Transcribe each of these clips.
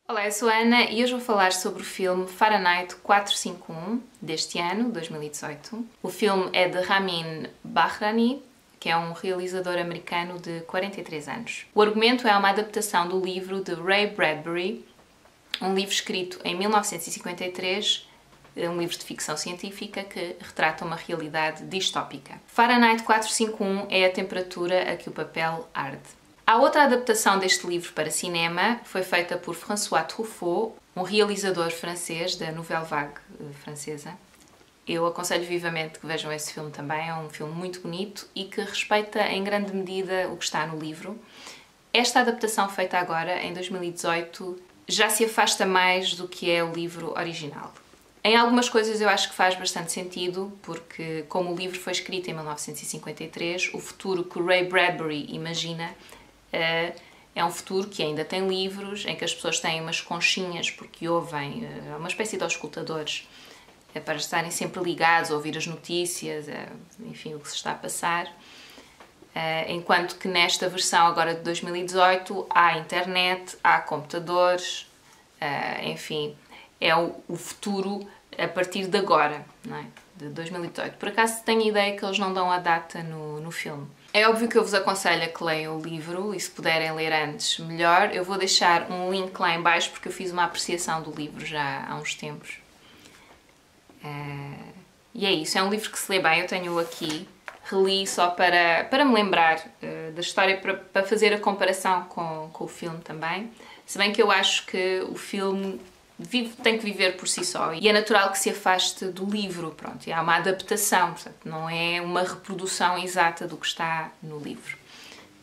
Olá, eu sou a Ana e hoje vou falar sobre o filme Fahrenheit 451 deste ano, 2018. O filme é de Ramin Bahrani, que é um realizador americano de 43 anos. O argumento é uma adaptação do livro de Ray Bradbury, um livro escrito em 1953, um livro de ficção científica que retrata uma realidade distópica. Fahrenheit 451 é a temperatura a que o papel arde. A outra adaptação deste livro para cinema foi feita por François Truffaut, um realizador francês da Nouvelle Vague francesa. Eu aconselho vivamente que vejam esse filme também, é um filme muito bonito e que respeita em grande medida o que está no livro. Esta adaptação feita agora, em 2018, já se afasta mais do que é o livro original. Em algumas coisas eu acho que faz bastante sentido, porque como o livro foi escrito em 1953, o futuro que o Ray Bradbury imagina é um futuro que ainda tem livros, em que as pessoas têm umas conchinhas porque ouvem, uma espécie de auscultadores, para estarem sempre ligados a ouvir as notícias, enfim, o que se está a passar. Enquanto que nesta versão agora de 2018 há internet, há computadores, enfim, é o futuro a partir de agora, não é? De 2018. Por acaso tenho a ideia que eles não dão a data no filme. É óbvio que eu vos aconselho a que leiam o livro e se puderem ler antes, melhor. Eu vou deixar um link lá em baixo porque eu fiz uma apreciação do livro já há uns tempos. E é isso, é um livro que se lê bem, eu tenho-o aqui. Reli só para me lembrar da história, para fazer a comparação com o filme também. Se bem que eu acho que o filme tem que viver por si só e é natural que se afaste do livro, pronto, e há uma adaptação, portanto, não é uma reprodução exata do que está no livro.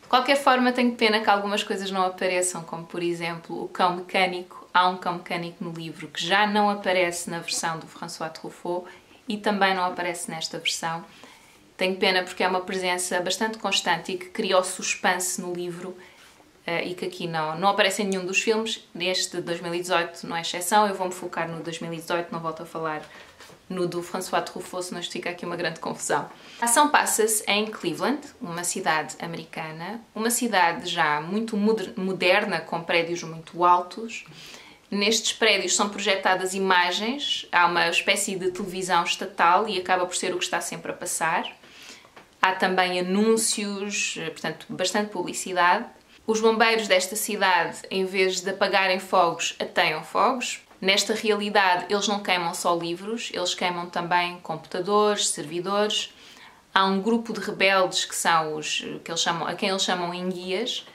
De qualquer forma, tenho pena que algumas coisas não apareçam, como por exemplo o cão mecânico. Há um cão mecânico no livro que já não aparece na versão do François Truffaut e também não aparece nesta versão. Tenho pena porque é uma presença bastante constante e que cria o suspense no livro e que aqui não aparece em nenhum dos filmes. Neste de 2018 não é exceção, eu vou-me focar no 2018, não volto a falar no do François Truffaut, senão isto fica aqui uma grande confusão. A ação passa-se em Cleveland, uma cidade americana, uma cidade já muito moderna, com prédios muito altos. Nestes prédios são projetadas imagens, há uma espécie de televisão estatal e acaba por ser o que está sempre a passar. Há também anúncios, portanto, bastante publicidade. Os bombeiros desta cidade, em vez de apagarem fogos, ateiam fogos. Nesta realidade, eles não queimam só livros, eles queimam também computadores, servidores. Há um grupo de rebeldes que são a quem eles chamam enguias,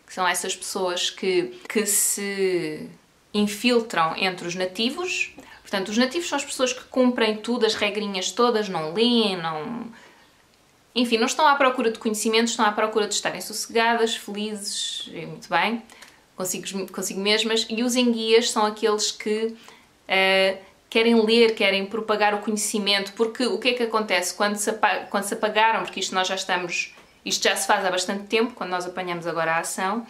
que são essas pessoas que se infiltram entre os nativos. Portanto, os nativos são as pessoas que cumprem tudo, as regrinhas todas, não leem, enfim, não estão à procura de conhecimento, estão à procura de estarem sossegadas, felizes, e muito bem, consigo mesmas. E os enguias são aqueles que querem ler, querem propagar o conhecimento, porque o que é que acontece quando se apagaram, porque isto já se faz há bastante tempo, quando nós apanhamos agora a ação,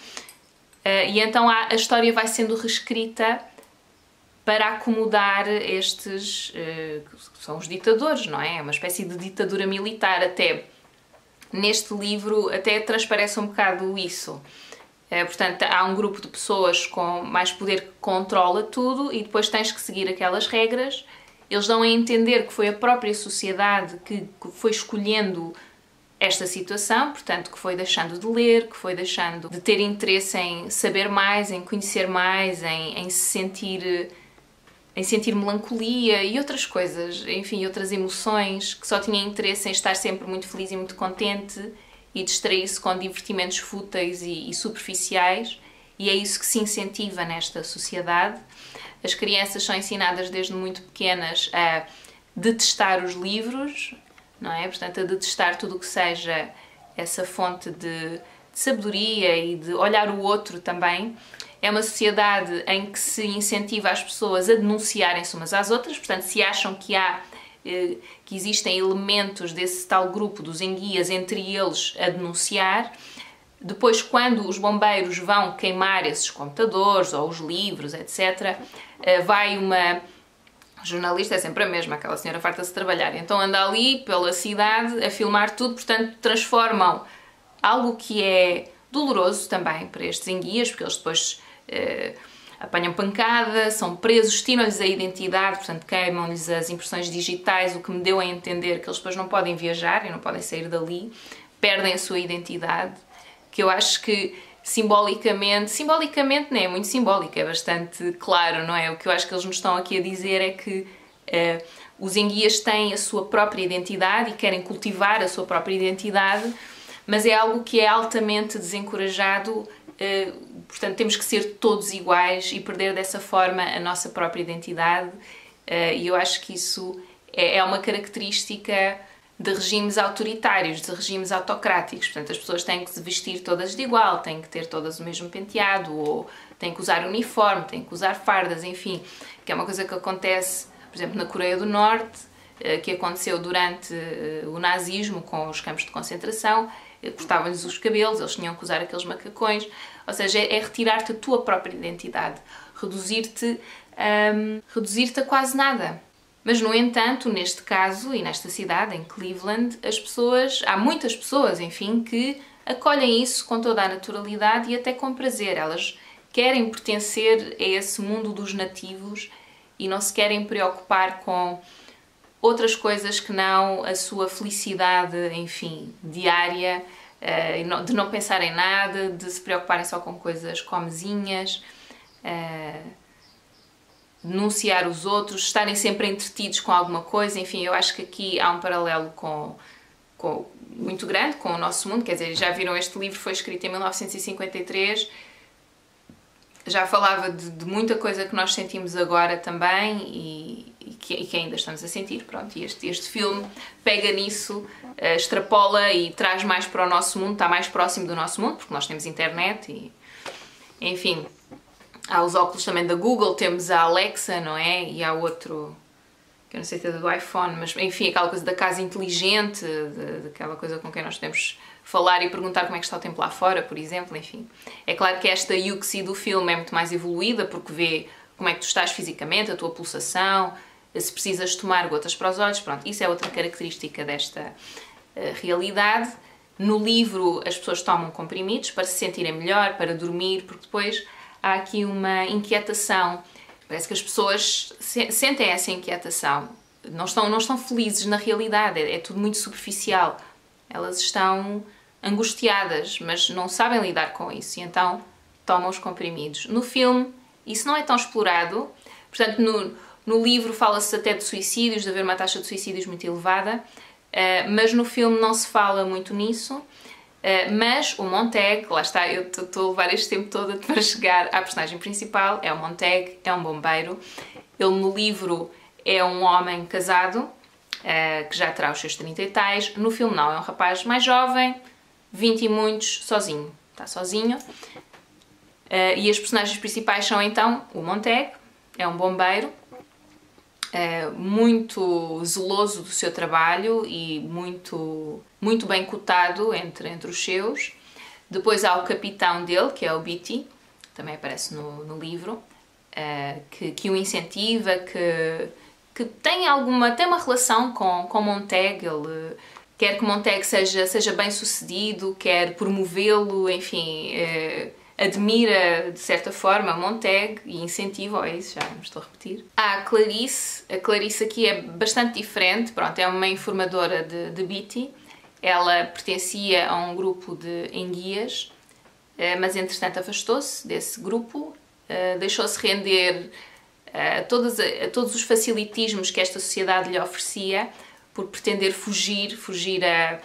e então a história vai sendo reescrita para acomodar estes, que são os ditadores, não é? É uma espécie de ditadura militar. Até neste livro até transparece um bocado isso. Portanto, há um grupo de pessoas com mais poder que controla tudo e depois tens que seguir aquelas regras. Eles dão a entender que foi a própria sociedade que foi escolhendo esta situação, portanto, que foi deixando de ler, que foi deixando de ter interesse em saber mais, em conhecer mais, em sentir melancolia e outras coisas, enfim, outras emoções, que só tinha interesse em estar sempre muito feliz e muito contente e distrair-se com divertimentos fúteis e superficiais, e é isso que se incentiva nesta sociedade. As crianças são ensinadas desde muito pequenas a detestar os livros, não é? Portanto, a detestar tudo o que seja essa fonte de sabedoria e de olhar o outro também. É uma sociedade em que se incentiva as pessoas a denunciarem-se umas às outras, portanto, se acham que existem elementos desse tal grupo dos enguias entre eles a denunciar. Depois, quando os bombeiros vão queimar esses computadores ou os livros, etc., vai uma jornalista, é sempre a mesma, aquela senhora farta-se de trabalhar, então anda ali pela cidade a filmar tudo, portanto, transformam algo que é doloroso também para estes enguias, porque eles depois apanham pancada, são presos, tiram-lhes a identidade, portanto queimam-lhes as impressões digitais, o que me deu a entender que eles depois não podem viajar e não podem sair dali, perdem a sua identidade, que eu acho que simbolicamente não é muito simbólico, é bastante claro, não é? O que eu acho que eles nos estão aqui a dizer é que os enguias têm a sua própria identidade e querem cultivar a sua própria identidade, mas é algo que é altamente desencorajado, portanto temos que ser todos iguais e perder dessa forma a nossa própria identidade, e eu acho que isso é uma característica de regimes autoritários, de regimes autocráticos. Portanto, as pessoas têm que se vestir todas de igual, têm que ter todas o mesmo penteado, ou têm que usar uniforme, têm que usar fardas, enfim, que é uma coisa que acontece, por exemplo, na Coreia do Norte, que aconteceu durante o nazismo com os campos de concentração, cortavam-lhes os cabelos, eles tinham que usar aqueles macacões, ou seja, é retirar-te a tua própria identidade, reduzir-te a quase nada. Mas, no entanto, neste caso e nesta cidade, em Cleveland, há muitas pessoas, enfim, que acolhem isso com toda a naturalidade e até com prazer. Elas querem pertencer a esse mundo dos nativos e não se querem preocupar com outras coisas que não a sua felicidade, enfim, diária, de não pensar em nada, de se preocuparem só com coisas comezinhas, denunciar os outros, estarem sempre entretidos com alguma coisa. Enfim, eu acho que aqui há um paralelo muito grande com o nosso mundo. Quer dizer, já viram, este livro foi escrito em 1953, já falava de muita coisa que nós sentimos agora também e que ainda estamos a sentir, pronto, e este filme pega nisso, extrapola e traz mais para o nosso mundo, está mais próximo do nosso mundo, porque nós temos internet e, enfim, há os óculos também da Google, temos a Alexa, não é? E há outro, que eu não sei se é do iPhone, mas enfim, aquela coisa da casa inteligente, daquela coisa com quem nós podemos falar e perguntar como é que está o tempo lá fora, por exemplo, enfim. É claro que esta Yuxi do filme é muito mais evoluída, porque vê como é que tu estás fisicamente, a tua pulsação, se precisas tomar gotas para os olhos, pronto, isso é outra característica desta realidade. No livro as pessoas tomam comprimidos para se sentirem melhor, para dormir, porque depois há aqui uma inquietação. Parece que as pessoas sentem essa inquietação. Não estão felizes na realidade, é tudo muito superficial. Elas estão angustiadas, mas não sabem lidar com isso e então tomam os comprimidos. No filme isso não é tão explorado, portanto no livro fala-se até de suicídios, de haver uma taxa de suicídios muito elevada, mas no filme não se fala muito nisso. Mas o Montag, lá está, eu estou a levar este tempo todo para chegar à personagem principal, é o Montag, é um bombeiro. Ele no livro é um homem casado, que já terá os seus 30 e tais. No filme não, é um rapaz mais jovem, 20 e muitos, sozinho. Está sozinho. E as personagens principais são então o Montag, é um bombeiro, muito zeloso do seu trabalho e muito bem cotado entre os seus. Depois há o capitão dele, que é o Beatty, também aparece no livro, que o incentiva, que tem uma relação com Montag. Ele quer que Montag seja bem sucedido, quer promovê-lo, enfim, admira de certa forma Montag e incentiva, isso já me estou a repetir. Há a Clarice aqui é bastante diferente, pronto, é uma informadora de Beatty. Ela pertencia a um grupo de enguias, mas entretanto afastou-se desse grupo, deixou-se render a todos os facilitismos que esta sociedade lhe oferecia, por pretender fugir a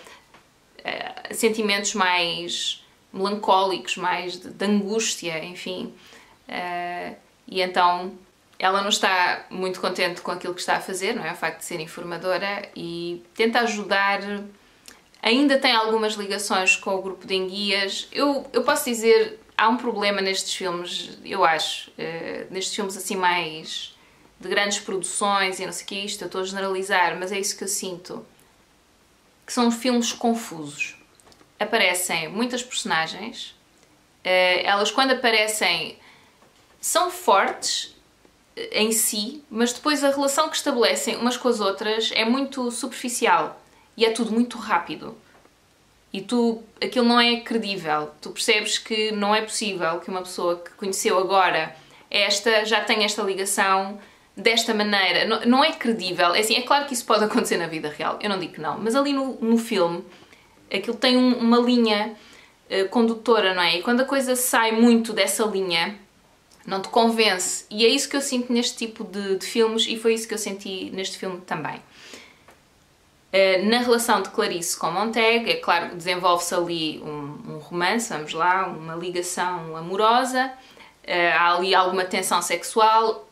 sentimentos mais melancólicos, mais de angústia, enfim. E então ela não está muito contente com aquilo que está a fazer, não é? O facto de ser informadora, e tenta ajudar. Ainda tem algumas ligações com o grupo de enguias. Eu posso dizer, há um problema nestes filmes, eu acho, nestes filmes assim mais de grandes produções e não sei o que, isto eu estou a generalizar, mas é isso que eu sinto, que são filmes confusos. Aparecem muitas personagens, elas quando aparecem são fortes em si, mas depois a relação que estabelecem umas com as outras é muito superficial e é tudo muito rápido. E aquilo não é credível. Tu percebes que não é possível que uma pessoa que conheceu agora já tem esta ligação desta maneira. Não é credível. É assim, é claro que isso pode acontecer na vida real, eu não digo que não, mas ali no filme aquilo tem uma linha condutora, não é? E quando a coisa sai muito dessa linha, não te convence. E é isso que eu sinto neste tipo de filmes, e foi isso que eu senti neste filme também. Na relação de Clarice com Montague, é claro, desenvolve-se ali um romance, vamos lá, uma ligação amorosa, há ali alguma tensão sexual,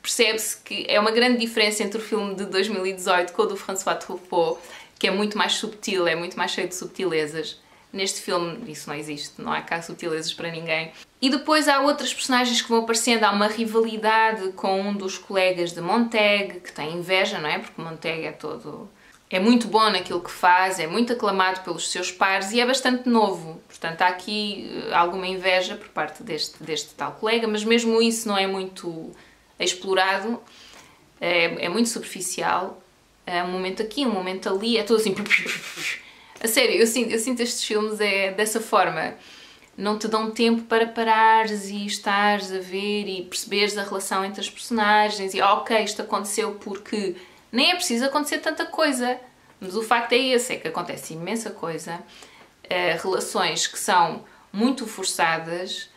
percebe-se que é uma grande diferença entre o filme de 2018 com o do François Truffaut, que é muito mais subtil, é muito mais cheio de subtilezas. Neste filme isso não existe, não há cá subtilezas para ninguém. E depois há outras personagens que vão aparecendo, há uma rivalidade com um dos colegas de Montague, que tem inveja, não é? Porque Montague é muito bom naquilo que faz, é muito aclamado pelos seus pares e é bastante novo. Portanto, há aqui alguma inveja por parte deste tal colega, mas mesmo isso não é muito explorado, é muito superficial. É um momento aqui, um momento ali, é tudo assim... A sério, eu sinto estes filmes dessa forma. Não te dão tempo para parares e estares a ver e perceberes a relação entre as personagens e ok, isto aconteceu porque... Nem é preciso acontecer tanta coisa, mas o facto é esse, é que acontece imensa coisa. Relações que são muito forçadas,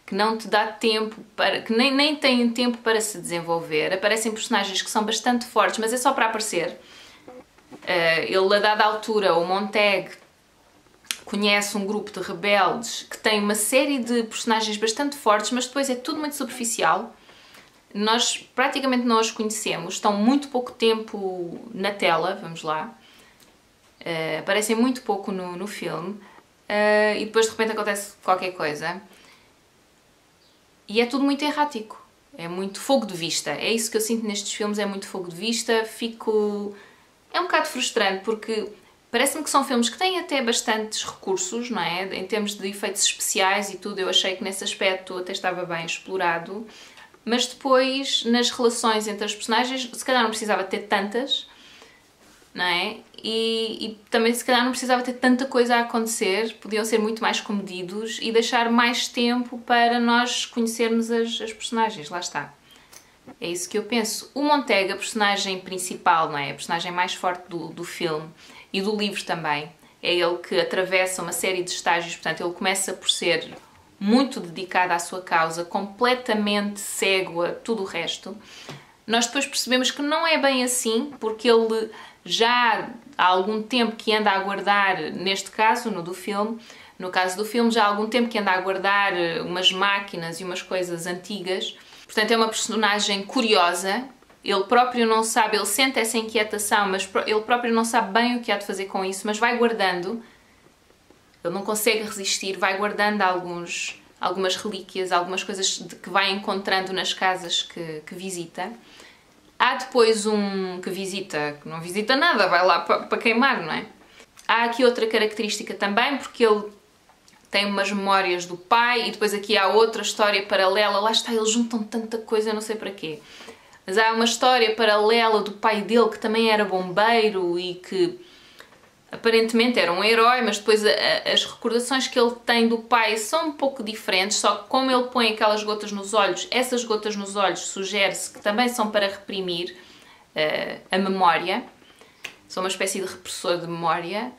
que não te dá tempo para... que nem têm tempo para se desenvolver. Aparecem personagens que são bastante fortes, mas é só para aparecer. Ele, a dada altura, o Montague, conhece um grupo de rebeldes que tem uma série de personagens bastante fortes, mas depois é tudo muito superficial. Nós praticamente não os conhecemos, estão muito pouco tempo na tela, vamos lá. Aparecem muito pouco no filme e depois de repente acontece qualquer coisa. E é tudo muito errático, é muito fogo de vista. É isso que eu sinto nestes filmes, é muito fogo de vista. É um bocado frustrante porque parece-me que são filmes que têm até bastantes recursos, não é? Em termos de efeitos especiais e tudo, eu achei que nesse aspecto até estava bem explorado. Mas depois, nas relações entre as personagens, se calhar não precisava ter tantas, não é? E também se calhar não precisava ter tanta coisa a acontecer, podiam ser muito mais comedidos e deixar mais tempo para nós conhecermos as personagens, lá está. É isso que eu penso. O Montague, a personagem principal, não é? A personagem mais forte do filme e do livro também, é ele que atravessa uma série de estágios, portanto ele começa por ser muito dedicado à sua causa, completamente cego a tudo o resto. Nós depois percebemos que não é bem assim, porque ele já há algum tempo que anda a aguardar, neste caso, no caso do filme, já há algum tempo que anda a aguardar umas máquinas e umas coisas antigas. Portanto, é uma personagem curiosa, ele próprio não sabe, ele sente essa inquietação, mas ele próprio não sabe bem o que há de fazer com isso, mas vai guardando. Ele não consegue resistir, vai guardando algumas relíquias, algumas coisas que vai encontrando nas casas que visita. Há depois um que não visita nada, vai lá para queimar, não é? Há aqui outra característica também, porque ele tem umas memórias do pai e depois aqui há outra história paralela. Lá está, eles juntam tanta coisa, eu não sei para quê. Mas há uma história paralela do pai dele que também era bombeiro e que aparentemente era um herói, mas depois as recordações que ele tem do pai são um pouco diferentes, só que como ele põe aquelas gotas nos olhos, essas gotas nos olhos sugere-se que também são para reprimir a memória, são uma espécie de repressor de memória,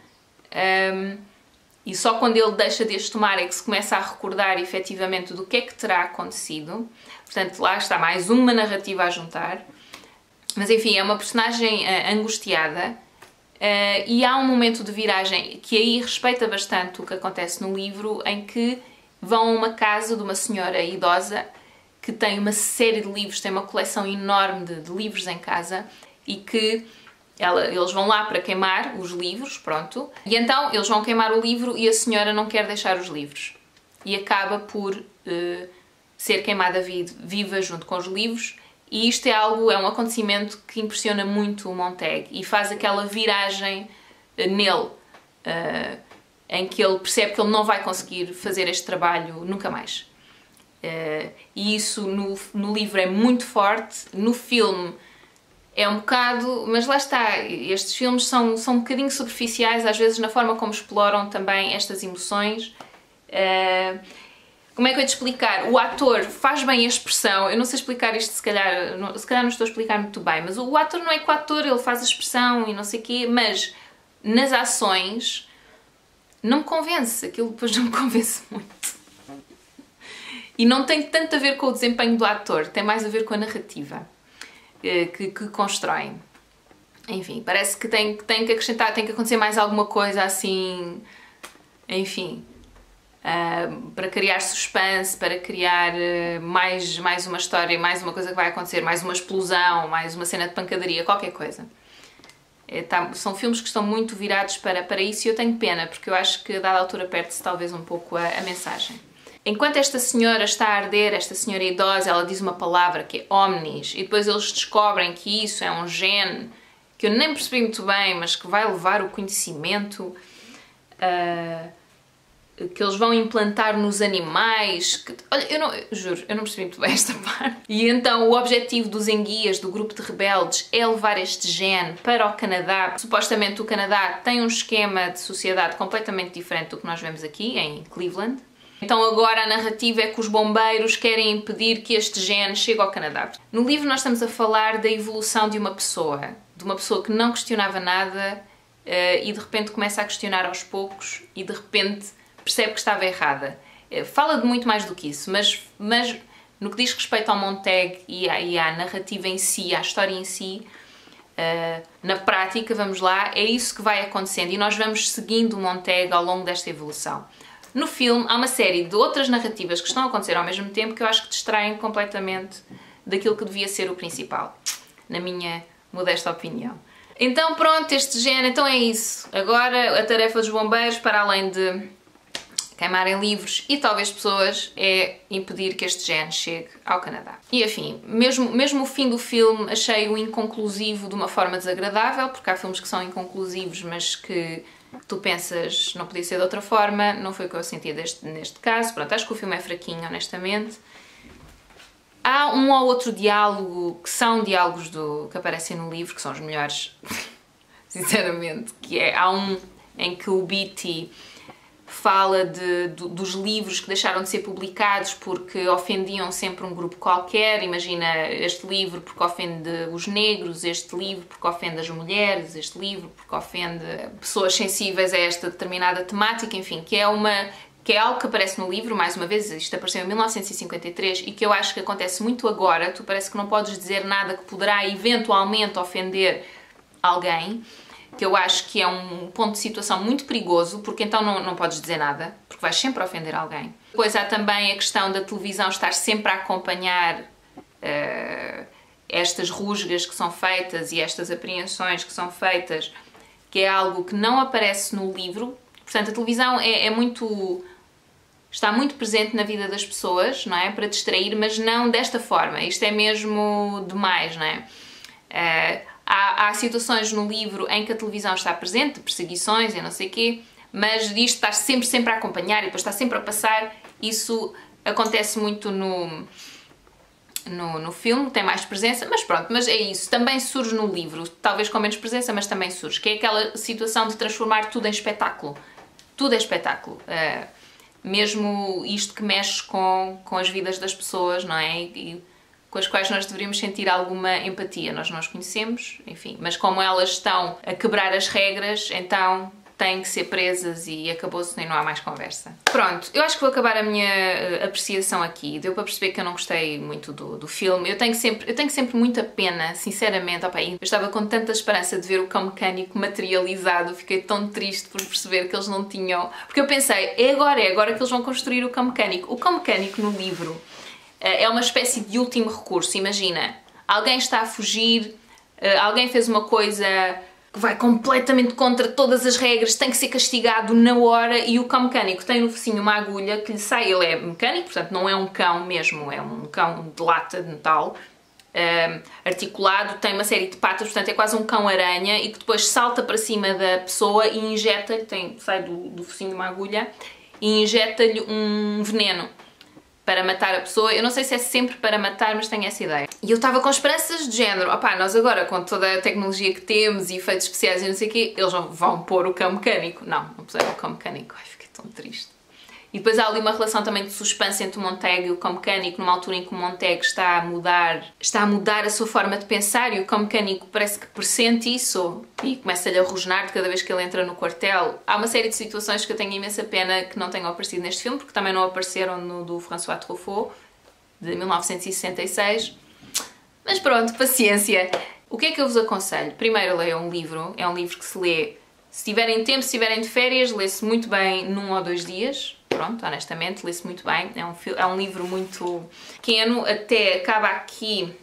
e só quando ele deixa de as tomar é que se começa a recordar efetivamente do que é que terá acontecido. Portanto, lá está mais uma narrativa a juntar. Mas enfim, é uma personagem angustiada. E há um momento de viragem que aí respeita bastante o que acontece no livro, em que vão a uma casa de uma senhora idosa que tem uma série de livros, tem uma coleção enorme de livros em casa e que eles vão lá para queimar os livros, pronto, e então eles vão queimar o livro e a senhora não quer deixar os livros e acaba por ser queimada viva junto com os livros. E isto é um acontecimento que impressiona muito o Montague e faz aquela viragem nele, em que ele percebe que ele não vai conseguir fazer este trabalho nunca mais. E isso no livro é muito forte, no filme é um bocado, mas lá está, estes filmes são um bocadinho superficiais, às vezes na forma como exploram também estas emoções. como é que eu ia te explicar? O ator faz bem a expressão, eu não sei explicar isto, se calhar não estou a explicar muito bem, mas o ator não é que o ator, ele faz a expressão e não sei o quê, mas nas ações não me convence, aquilo depois não me convence muito. E não tem tanto a ver com o desempenho do ator, tem mais a ver com a narrativa que constroem. Enfim, parece que tem que acrescentar, tem que acontecer mais alguma coisa assim, enfim, para criar suspense, para criar mais uma história, mais uma coisa que vai acontecer, mais uma explosão, mais uma cena de pancadaria, qualquer coisa. São filmes que estão muito virados para isso e eu tenho pena, porque eu acho que a dada altura perde-se talvez um pouco a mensagem. Enquanto esta senhora está a arder, esta senhora idosa, ela diz uma palavra que é omnis, e depois eles descobrem que isso é um gene que eu nem percebi muito bem, mas que vai levar o conhecimento, que eles vão implantar nos animais. Olha, juro, eu não percebi muito bem esta parte. E então o objetivo dos enguias, do grupo de rebeldes, é levar este gene para o Canadá. Supostamente o Canadá tem um esquema de sociedade completamente diferente do que nós vemos aqui, em Cleveland. Então agora a narrativa é que os bombeiros querem impedir que este gene chegue ao Canadá. No livro nós estamos a falar da evolução de uma pessoa que não questionava nada e de repente começa a questionar aos poucos e de repente percebe que estava errada. Fala de muito mais do que isso, mas no que diz respeito ao Montag e à narrativa em si, à história em si, na prática, vamos lá, é isso que vai acontecendo e nós vamos seguindo o Montag ao longo desta evolução. No filme há uma série de outras narrativas que estão a acontecer ao mesmo tempo que eu acho que distraem completamente daquilo que devia ser o principal, na minha modesta opinião. Então pronto, este gene, então é isso. Agora a tarefa dos bombeiros, para além de queimarem livros e talvez pessoas, é impedir que este gene chegue ao Canadá. E enfim, mesmo o fim do filme achei-o inconclusivo de uma forma desagradável, porque há filmes que são inconclusivos, mas que tu pensas não podia ser de outra forma, não foi o que eu senti neste caso. Pronto, acho que o filme é fraquinho, honestamente. Há um ou outro diálogo que são diálogos que aparecem no livro, que são os melhores, sinceramente, há um em que o Beatty fala dos livros que deixaram de ser publicados porque ofendiam sempre um grupo qualquer. Imagina, este livro porque ofende os negros, este livro porque ofende as mulheres, este livro porque ofende pessoas sensíveis a esta determinada temática, enfim, que é algo que aparece no livro, mais uma vez, isto apareceu em 1953 e que eu acho que acontece muito agora. Tu parece que não podes dizer nada que poderá eventualmente ofender alguém, que eu acho que é um ponto de situação muito perigoso, porque então não podes dizer nada, porque vais sempre ofender alguém. Depois há também a questão da televisão estar sempre a acompanhar estas rusgas que são feitas e estas apreensões que são feitas, que é algo que não aparece no livro. Portanto, a televisão está muito presente na vida das pessoas, não é? Para distrair, mas não desta forma. Isto é mesmo demais, não é? Há situações no livro em que a televisão está presente, perseguições e não sei o quê, mas disto estar sempre a acompanhar e depois está sempre a passar, isso acontece muito no filme, tem mais presença, mas pronto, mas é isso. Também surge no livro, talvez com menos presença, mas também surge, que é aquela situação de transformar tudo em espetáculo. Tudo é espetáculo. Mesmo isto que mexe com as vidas das pessoas, não é? E com as quais nós deveríamos sentir alguma empatia. Nós não as conhecemos, enfim, mas como elas estão a quebrar as regras, então têm que ser presas e acabou-se e não há mais conversa. Pronto, eu acho que vou acabar a minha apreciação aqui. Deu para perceber que eu não gostei muito do filme. Eu tenho sempre muita pena, sinceramente. Opa, eu estava com tanta esperança de ver o cão mecânico materializado, fiquei tão triste por perceber que eles não tinham... Porque eu pensei, é agora que eles vão construir o cão mecânico. O cão mecânico no livro é uma espécie de último recurso. Imagina, alguém está a fugir, alguém fez uma coisa que vai completamente contra todas as regras, tem que ser castigado na hora e o cão mecânico tem no focinho uma agulha que lhe sai. Ele é mecânico, portanto não é um cão mesmo, é um cão de lata de metal, articulado, tem uma série de patas, portanto é quase um cão-aranha e que depois salta para cima da pessoa e injeta-lhe, sai do focinho uma agulha e injeta-lhe um veneno para matar a pessoa. Eu não sei se é sempre para matar, mas tenho essa ideia. E eu estava com esperanças de género, opá, nós agora com toda a tecnologia que temos e efeitos especiais e não sei o quê, eles vão pôr o cão mecânico. Não puseram o cão mecânico. Ai, fiquei tão triste. E depois há ali uma relação também de suspense entre o Montag e o cão mecânico, numa altura em que o Montag está a mudar a sua forma de pensar, e o cão mecânico parece que pressente isso e começa-lhe a rosnar de cada vez que ele entra no quartel. Há uma série de situações que eu tenho imensa pena que não tenham aparecido neste filme, porque também não apareceram no do François Truffaut, de 1966. Mas pronto, paciência. O que é que eu vos aconselho? Primeiro, leiam um livro. É um livro que se lê, se tiverem tempo, se tiverem de férias, lê-se muito bem num ou 2 dias. Pronto, honestamente, lê-se muito bem. É um livro muito pequeno, até acaba aqui.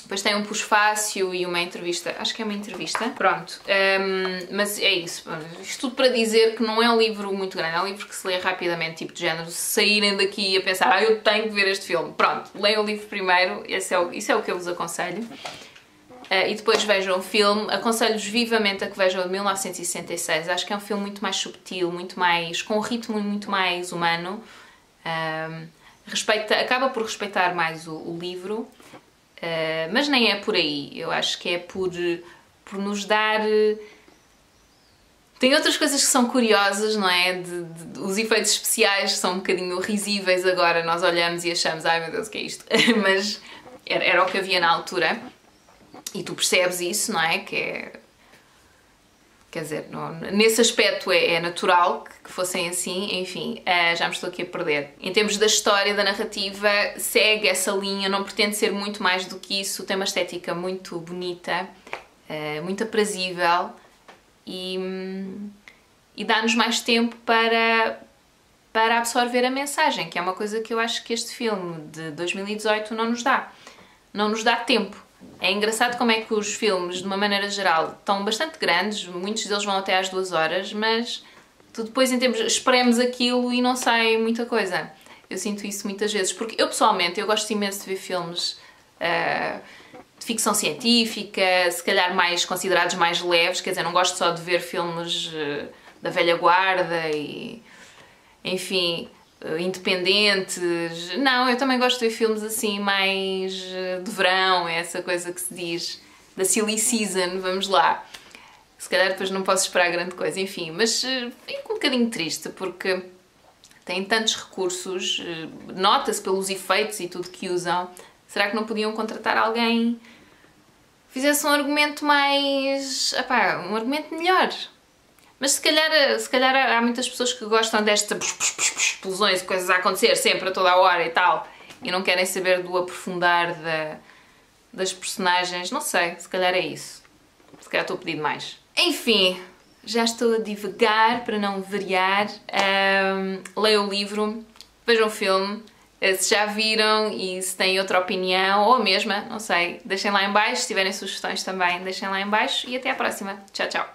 Depois tem um pós-fácil e uma entrevista. Acho que é uma entrevista. Pronto, mas é isso. Isto tudo para dizer que não é um livro muito grande. É um livro que se lê rapidamente, tipo de género. Se saírem daqui a pensar, eu tenho que ver este filme. Pronto, leiam o livro primeiro. Isso é o que eu vos aconselho. E depois vejam o filme. Aconselho-vos vivamente a que vejam o de 1966. Acho que é um filme muito mais subtil, com um ritmo muito mais humano. Acaba por respeitar mais o livro. Mas nem é por aí. Eu acho que é por nos dar... Tem outras coisas que são curiosas, não é? Os efeitos especiais são um bocadinho risíveis agora. Nós olhamos e achamos, ai meu Deus, o que é isto? Mas era o que havia na altura. E tu percebes isso, não é? Quer dizer, nesse aspecto é natural que fossem assim. Enfim, já me estou aqui a perder. Em termos da história, da narrativa, segue essa linha, não pretende ser muito mais do que isso. Tem uma estética muito bonita, muito aprazível e dá-nos mais tempo para absorver a mensagem, que é uma coisa que eu acho que este filme de 2018 não nos dá. Não nos dá tempo. É engraçado como é que os filmes, de uma maneira geral, estão bastante grandes, muitos deles vão até às 2 horas, mas tu depois espremos aquilo e não sai muita coisa. Eu sinto isso muitas vezes, porque eu pessoalmente, eu gosto imenso de ver filmes de ficção científica, se calhar mais considerados mais leves, quer dizer, não gosto só de ver filmes da velha guarda e, enfim... independentes. Não, eu também gosto de ver filmes assim mais de verão, é essa coisa que se diz da silly season, vamos lá. Se calhar depois não posso esperar grande coisa, enfim, mas fico um bocadinho triste porque têm tantos recursos, nota-se pelos efeitos e tudo que usam. Será que não podiam contratar alguém que fizesse um argumento mais... um argumento melhor? Mas se calhar há muitas pessoas que gostam destas explosões e coisas a acontecer sempre, a toda a hora e tal, e não querem saber do aprofundar das personagens. Não sei, se calhar é isso. Se calhar estou a pedir demais. Enfim, já estou a divagar para não variar. Leiam o livro, vejam o filme. Se já viram e se têm outra opinião, ou a mesma, não sei, deixem lá em baixo. Se tiverem sugestões também, deixem lá em baixo. E até à próxima. Tchau, tchau.